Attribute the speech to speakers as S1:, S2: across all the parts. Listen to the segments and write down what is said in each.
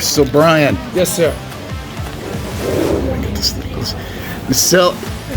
S1: So Brian.
S2: Yes, sir.
S1: Nacelle,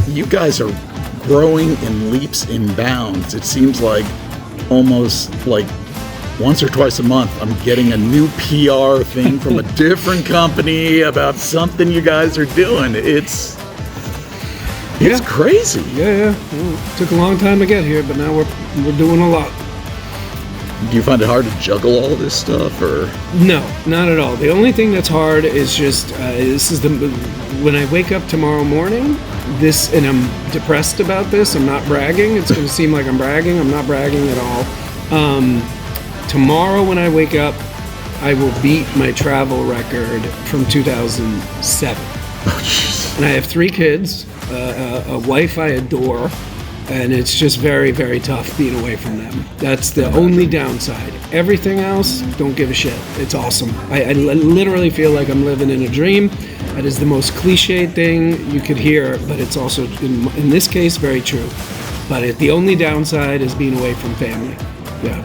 S1: you guys are growing in leaps and bounds. It seems like almost like once or twice a month I'm getting a new PR thing from a different company about something you guys are doing. It's crazy.
S2: Yeah. Well, took a long time to get here, but now we're doing a lot.
S1: Do you find it hard to juggle all this stuff, or?
S2: No, not at all. The only thing that's hard is just when I wake up tomorrow morning. And I'm depressed about this. I'm not bragging. It's going to seem like I'm bragging. I'm not bragging at all. Tomorrow when I wake up, I will beat my travel record from 2007.
S1: Oh, jeez.
S2: And I have 3 kids, a wife I adore, and it's just very, very tough being away from them. That's the only downside. Everything else, don't give a shit. It's awesome. I literally feel like I'm living in a dream. That is the most cliched thing you could hear, but it's also, in this case, very true. But the only downside is being away from family. Yeah.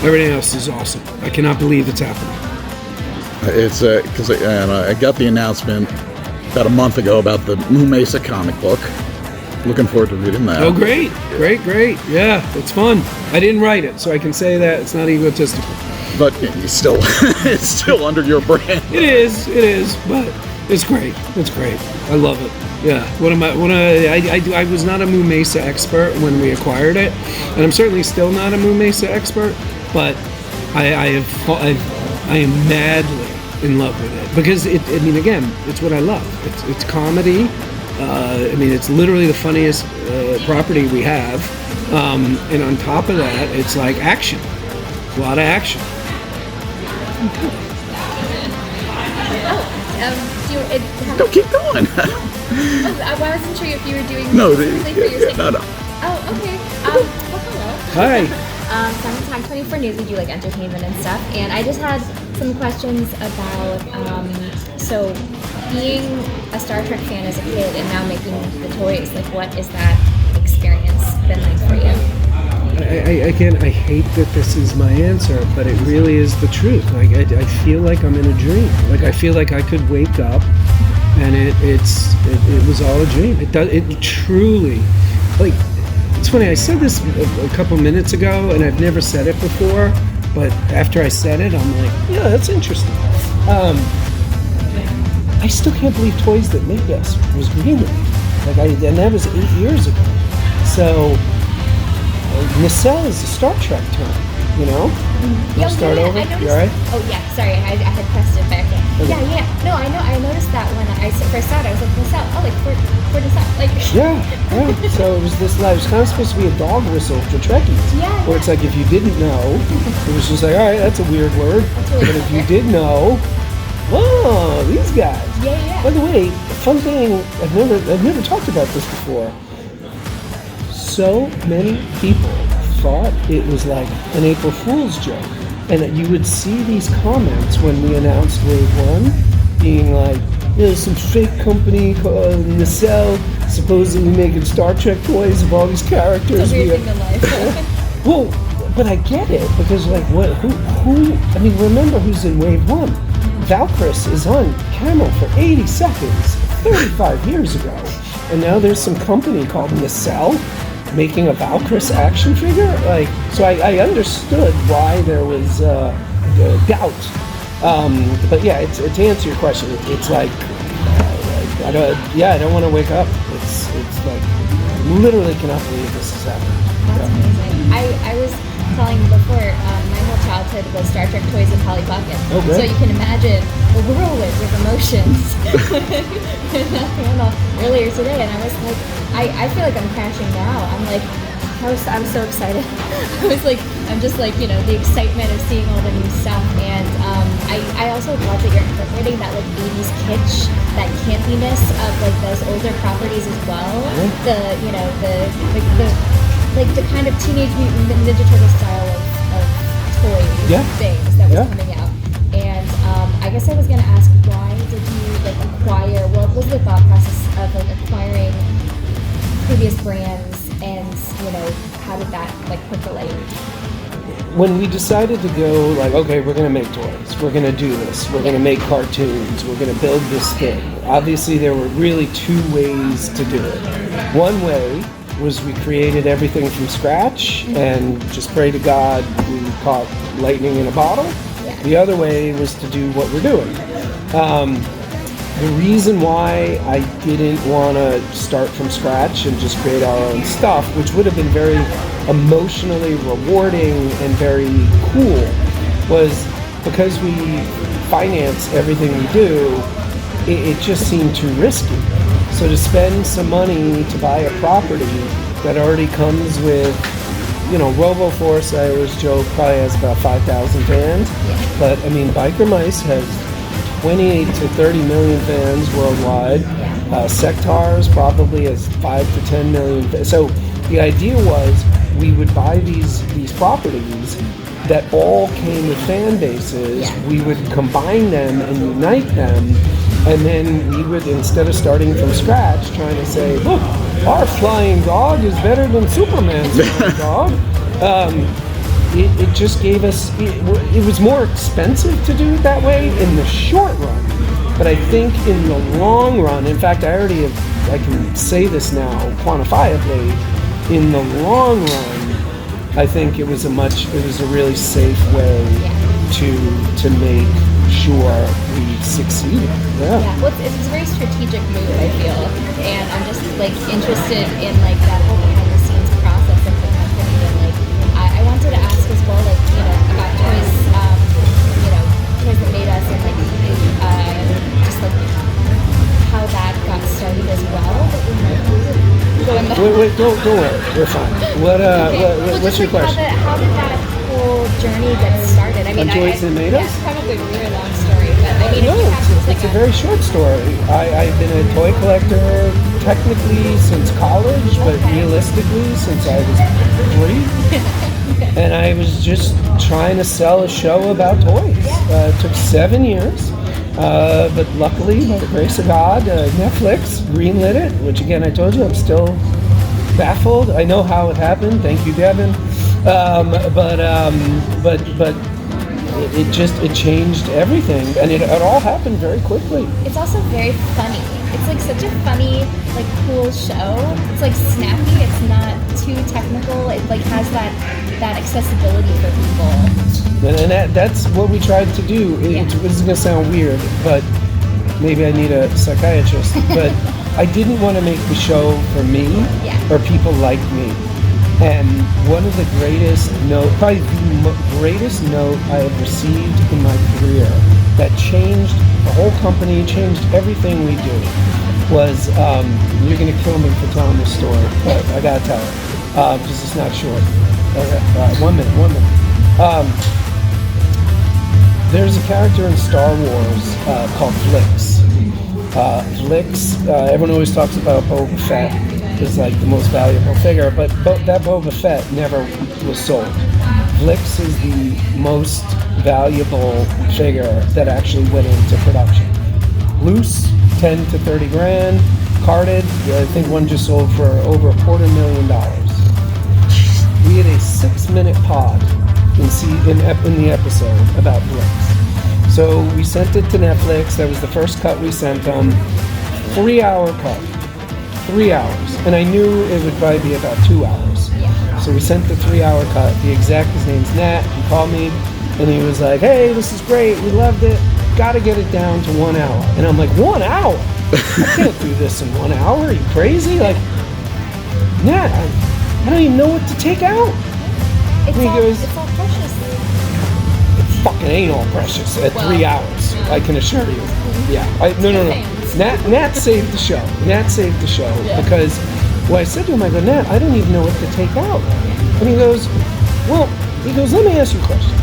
S2: Everything else is awesome. I cannot believe it's happening.
S1: It's because I got the announcement about a month ago about the Moo Mesa comic book. Looking forward to reading that.
S2: Oh, great. Yeah, it's fun. I didn't write it, so I can say that. It's not egotistical.
S1: But it's still under your brand.
S2: It is, but it's great. I love it. Yeah. I was not a Moo Mesa expert when we acquired it, and I'm certainly still not a Moo Mesa expert, but I am madly in love with it because again, it's what I love. It's comedy. It's literally the funniest property we have, and on top of that, it's like action. A lot of action.
S1: Don't keep going.
S3: I wasn't sure if you were doing
S1: no.
S3: Oh, okay. Well, hello.
S2: Hi.
S3: So I'm Time 24 News. We do like entertainment and stuff, and I just had some questions about so being a Star Trek fan as a kid and now making the toys. Like, what is that experience been like for you?
S2: I hate that this is my answer, but it really is the truth. Like, I feel like I'm in a dream. Like, I feel like I could wake up and it was all a dream. It truly, like, it's funny, I said this a couple minutes ago and I've never said it before, but after I said it, I'm like, yeah, that's interesting. I still can't believe Toys That Made Us was remade. And that was 8 years ago. So, Nacelle is a Star Trek term, you know?
S3: Mm-hmm.
S2: You start over? You all right?
S3: Oh, yeah, sorry, I had pressed it back in. Okay. Yeah. No, I noticed that when I first saw it, I was like, Nacelle, oh, like, for Nacelle, like...
S2: Yeah. So it was kind of supposed to be a dog whistle for Trekkies.
S3: Yeah.
S2: Where it's like, if you didn't know, it was just like, all right, that's a weird word. But if you did know, oh, these guys.
S3: Yeah.
S2: By the way, fun thing, I've never talked about this before. So many people thought it was like an April Fool's joke. And you would see these comments when we announced Wave 1 being like, there's some fake company called Nacelle supposedly making Star Trek toys of all these characters.
S3: It's a weird thing to life.
S2: Well, but I get it, because like remember who's in Wave 1? Valkyris is on camera for 80 seconds 35 years ago. And now there's some company called Nacelle making a Valkyris action figure. Like, so I understood why there was doubt. But yeah, to answer your question, it's like I don't want to wake up. It's like literally cannot believe this is happening.
S3: That's amazing. I was telling you before, my whole childhood was Star Trek toys and Polly Pocket.
S2: Oh, great.
S3: So you can imagine the whirlwind of emotions earlier today, and I was like, I feel like I'm crashing now. I'm like, I'm so excited. I'm just like, the excitement of seeing all the new stuff, and I also love that you're incorporating that like 80s kitsch, that campiness of like those older properties as well. The kind of Teenage Mutant Ninja Turtle style of toy things that was coming out. And I guess I was going to ask, why did you acquire? What was the thought process of acquiring previous brands, and how did that percolate?
S2: when we decided to go, like, okay, we're going to make toys, we're going to do this, we're going to make cartoons, we're going to build this thing. Obviously, there were really two ways to do it. One way was we created everything from scratch and just pray to God we caught lightning in a bottle. The other way was to do what we're doing. The reason why I didn't want to start from scratch and just create our own stuff, which would have been very emotionally rewarding and very cool, was because we finance everything we do, it just seemed too risky. So to spend some money to buy a property that already comes with, RoboForce, I always joke, probably has about 5,000 fans. But I mean, Biker Mice has 28 to 30 million fans worldwide. Sectars probably has 5 to 10 million fans. So the idea was we would buy these properties that all came with fan bases. We would combine them and unite them. And then we would, instead of starting from scratch, trying to say, look, our flying dog is better than Superman's flying dog. It just gave us, it was more expensive to do it that way in the short run. But I think in the long run, in fact, I can say this now quantifiably, in the long run, I think it was a really safe way to make sure we succeeded.
S3: Well, it's a very strategic move, I feel, and I'm just interested in that whole behind the scenes process of the company, and I wanted to ask as well, about toys, toys that made us, and just how that got started as well.
S2: Wait, don't worry, we're fine. What's your question?
S3: How did that whole journey get started? I mean,
S2: toys that made us?
S3: It's probably a really long story, but I mean,
S2: it's a very short story. I've been a toy collector technically since college, but realistically since I was 3. And I was just trying to sell a show about toys. It took 7 years. But luckily, by the grace of God, Netflix greenlit it, which again, I told you, I'm still baffled. I know how it happened. Thank you, Devin. But it changed everything, and it all happened very quickly.
S3: It's also very funny. It's such a funny, cool show. It's snappy. It's not too technical. It has that accessibility for people.
S2: And that's what we tried to do. This is gonna sound weird, but maybe I need a psychiatrist. But I didn't want to make the show for me or people like me. And one of the greatest probably the greatest note I have received in my career that changed the whole company, changed everything we do, was, you're going to kill me for telling this story, but I got to tell it, because it's not short. Okay, 1 minute. There's a character in Star Wars called Flix. Everyone always talks about Boba Fett is the most valuable figure, but that Boba Fett never was sold. Flix is the most valuable figure that actually went into production. Loose, 10 to 30 grand. Carded, I think one just sold for over $250,000. We had a 6-minute pod in the episode about Flix. So we sent it to Netflix. That was the first cut we sent them. 3-hour cut. 3 hours. And I knew it would probably be about 2 hours. So we sent the 3-hour cut. The exec, his name's Nat, he called me and he was like, hey, this is great, we loved it, gotta get it down to 1 hour. And I'm like, 1 hour? I can't do this in 1 hour, are you crazy? Nat, I don't even know what to take out.
S3: It's all precious.
S2: It fucking ain't all precious at 3 hours, I can assure you. No. Nat saved the show. Because I said to him, I go, Nat, I don't even know what to take out. And he goes, let me ask you a question.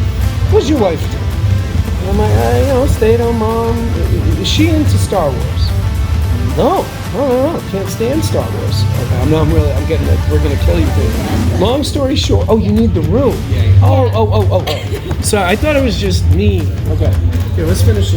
S2: What does your wife do? And I'm like, stay-at-home mom. Is she into Star Wars? No, can't stand Star Wars. Okay, we're gonna kill you for it. Long story short, you need the room. Oh. So I thought it was just me. Okay, let's finish.